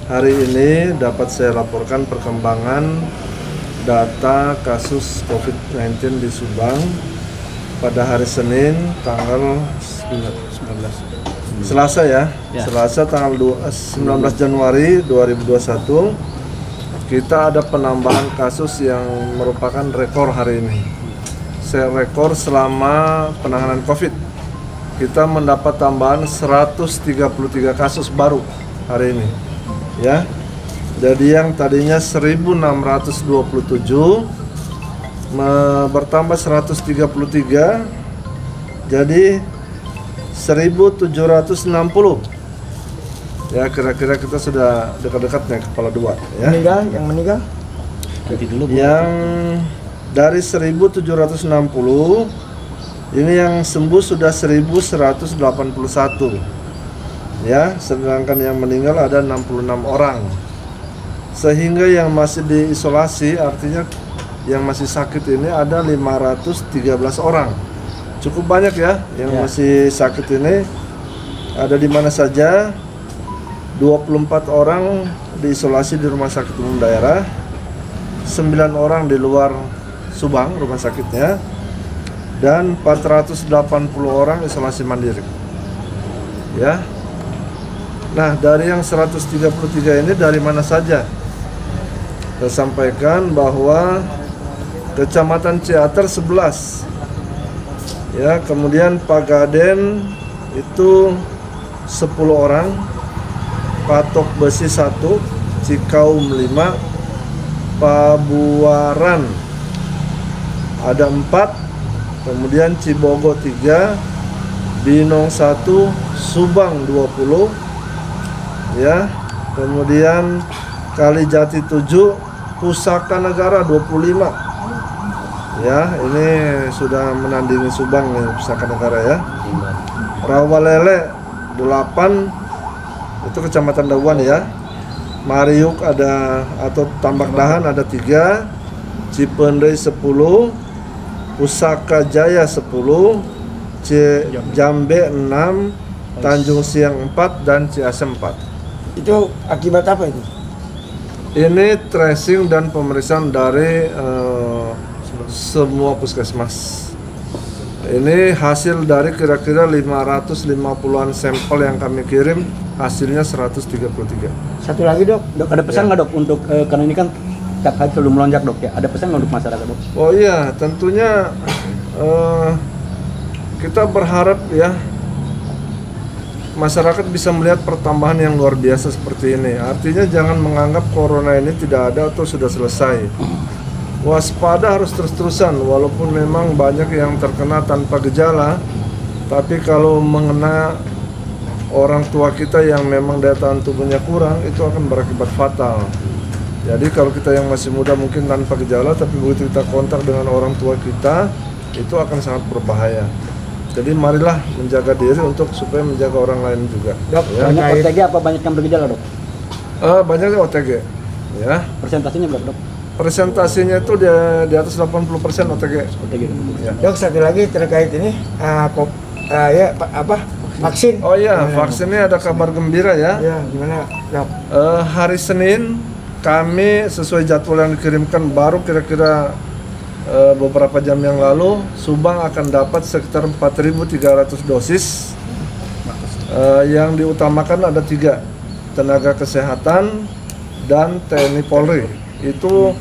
Hari ini dapat saya laporkan perkembangan data kasus COVID-19 di Subang pada hari Senin tanggal 19 Selasa ya. Selasa tanggal 19 Januari 2021 kita ada penambahan kasus yang merupakan rekor hari ini. Rekor selama penanganan COVID. Kita mendapat tambahan 133 kasus baru hari ini. Ya, jadi yang tadinya 1627 bertambah 133, jadi 1760. Ya, kira-kira kita sudah dekat-dekat nih kepala dua. Ya. Yang meninggal? Yang dari 1760 ini yang sembuh sudah 1181. Ya, sedangkan yang meninggal ada 66 orang. Sehingga yang masih diisolasi, artinya yang masih sakit ini ada 513 orang. Cukup banyak ya yang masih sakit ini. Ada di mana saja? 24 orang diisolasi di rumah sakit umum daerah, 9 orang di luar Subang rumah sakitnya, dan 480 orang isolasi mandiri. Ya. Nah, dari yang 133 ini dari mana saja? Saya sampaikan bahwa Kecamatan Ciater 11. Ya, kemudian Pagaden itu 10 orang, Patok Besi 1, Cikaum 5, Pabuaran ada 4, kemudian Cibogo 3, Binong 1, Subang 20, ya, kemudian Kalijati 7, Pusaka Negara 25. Ya, ini sudah menandingi Subang nih Pusaka Negara ya. Rawalele 8, itu Kecamatan Dawan ya. Mariuk ada atau Tambak Dahan ada 3, Cipendei 10, Pusaka Jaya 10, Jambe 6, Tanjung Siang 4, dan Ciasem 4. Itu akibat apa itu? Ini tracing dan pemeriksaan dari semua puskesmas. Ini hasil dari kira-kira 550-an sampel yang kami kirim, hasilnya 133. Satu lagi dok, ada pesan nggak dok untuk karena ini kan tiap hari selalu melonjak dok ya, ada pesan nggak untuk masyarakat dok? Oh iya, tentunya kita berharap ya masyarakat bisa melihat pertambahan yang luar biasa seperti ini. Artinya jangan menganggap corona ini tidak ada atau sudah selesai. Waspada harus terus-terusan, walaupun memang banyak yang terkena tanpa gejala, tapi kalau mengena orang tua kita yang memang daya tahan tubuhnya kurang, itu akan berakibat fatal. Jadi kalau kita yang masih muda mungkin tanpa gejala, tapi begitu kita kontak dengan orang tua kita, itu akan sangat berbahaya. Jadi marilah menjaga diri untuk supaya menjaga orang lain juga. Dok, ya. Banyak OTG apa banyak yang bergejala dok? Banyaknya OTG. Ya. Persentasinya berapa dok? Presentasinya itu di atas 80% OTG. Ya. Dok, satu lagi terkait ini vaksin. Oh iya, vaksinnya ada kabar gembira ya. Ya, gimana dok? Hari Senin kami sesuai jadwal yang dikirimkan baru kira-kira beberapa jam yang lalu, Subang akan dapat sekitar 4.300 dosis. Yang diutamakan ada 3, tenaga kesehatan dan TNI Polri. Itu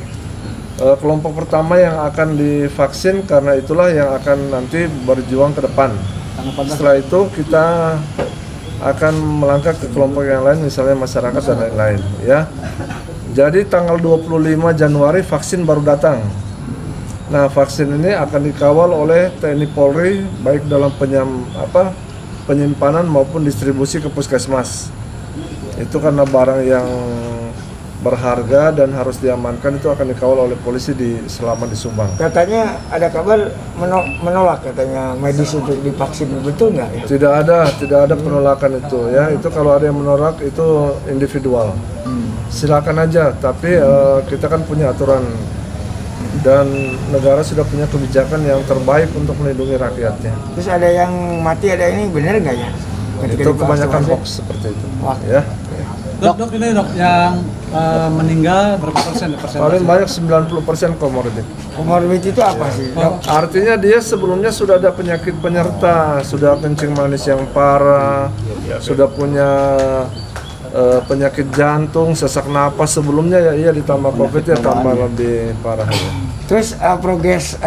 kelompok pertama yang akan divaksin, karena itulah yang akan nanti berjuang ke depan. Setelah itu kita akan melangkah ke kelompok yang lain, misalnya masyarakat dan lain-lain ya. Jadi tanggal 25 Januari vaksin baru datang. Nah, vaksin ini akan dikawal oleh TNI Polri baik dalam penyimpanan maupun distribusi ke puskesmas. Itu karena barang yang berharga dan harus diamankan, itu akan dikawal oleh polisi selama di Subang. Katanya ada kabar menolak katanya medis untuk divaksin, betul nggak? Tidak ada penolakan itu ya. Itu kalau ada yang menolak itu individual. Silakan aja, tapi kita kan punya aturan dan negara sudah punya kebijakan yang terbaik untuk melindungi rakyatnya. Terus ada yang mati, ada ini benar nggak ya? Itu kebanyakan hoax seperti itu. Wah. Ya. Dok, ini dok yang meninggal berapa persen? Paling banyak 90% komorbid. Komorbid itu apa sih, Dok? Artinya dia sebelumnya sudah ada penyakit penyerta, sudah kencing manis yang parah, sudah punya penyakit jantung, sesak napas sebelumnya, ya iya, ditambah COVID ya tambah lebih parah ya. Terus progres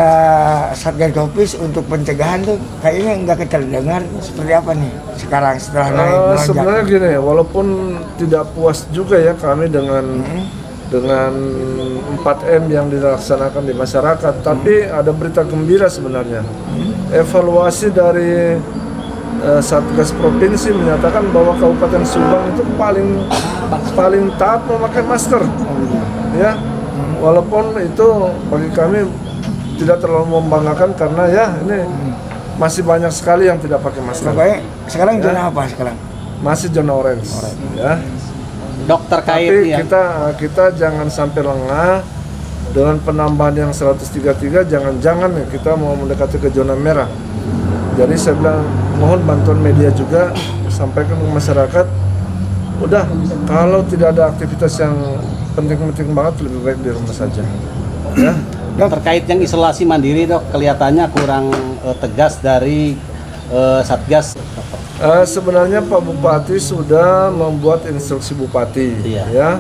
Satgas Covid untuk pencegahan tuh kayaknya nggak terdengar, seperti apa nih sekarang setelah naik melonjak? Sebenarnya gini, walaupun tidak puas juga ya kami dengan 4M yang dilaksanakan di masyarakat, tapi ada berita gembira sebenarnya. Evaluasi dari Satgas Provinsi menyatakan bahwa Kabupaten Subang itu paling taat memakai masker, ya. Walaupun itu bagi kami tidak terlalu membanggakan karena ya ini masih banyak sekali yang tidak pakai masker. Pokoknya sekarang zona apa sekarang? Masih zona orange, ya. Dok, terkait Tapi ya. kita jangan sampai lengah dengan penambahan yang 133, jangan-jangan ya kita mau mendekati ke zona merah. Jadi saya bilang mohon bantuan media juga, sampaikan ke masyarakat, udah kalau tidak ada aktivitas yang penting-penting banget lebih baik di rumah saja. Ya. Terkait yang isolasi mandiri dok, kelihatannya kurang tegas dari Satgas. Sebenarnya Pak Bupati sudah membuat instruksi Bupati, Iya. ya,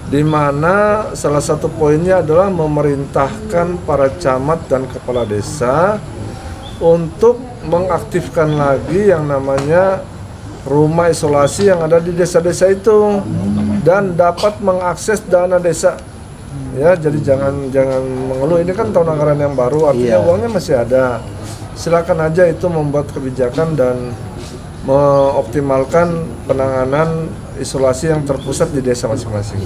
di mana salah satu poinnya adalah memerintahkan para camat dan kepala desa untuk mengaktifkan lagi yang namanya rumah isolasi yang ada di desa-desa itu dan dapat mengakses dana desa. Ya, jadi jangan mengeluh, ini kan tahun anggaran yang baru, artinya uangnya masih ada. Silakan aja itu membuat kebijakan dan mengoptimalkan penanganan isolasi yang terpusat di desa masing-masing.